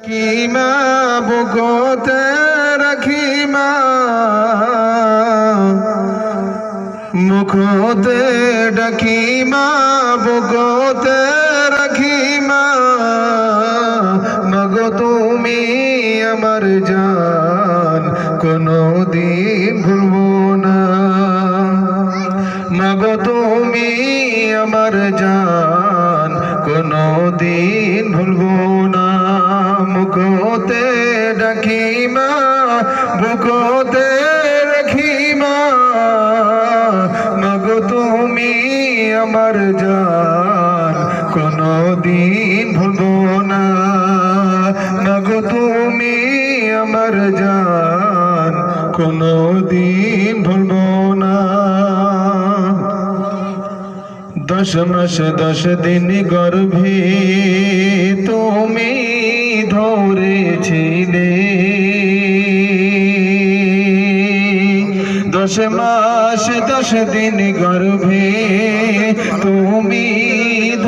কিমা বুকতে রাখিমা মুখতে ডাকিমা বুকতে রাখিমা মাগো তুমি আমার জান কোনদিন ভুলবো না মাগো তুমি আমার জান কোনদিন ভুলবো না মুখতে ডাকিমা বুকতে রাখিমা মাগো তুমি আমার জান কোনদিন ভুলবো না মাগো তুমি আমার জান কোনদিন ভুলবো না 10 মাস 10 দিন গর্ভে তুমি ধরেছিলে 10 মাস 10 দিন গর্ভে তুমি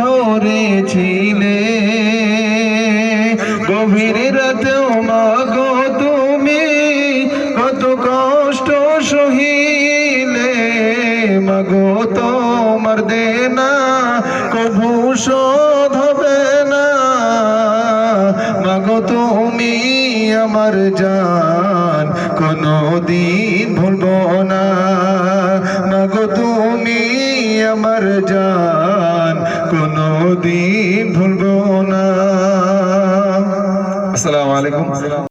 ধরেছিলে গভীর রাতেও মাগো তুমি কত কষ্ট সহিলে মাগো তোমার দেনা কভু শোধ হবে না মাগো তুমি আমার জান কোনদিন ভুলবো না মাগো তুমি আমার জান কোনদিন ভুলবো না। আসসালামু আলাইকুম।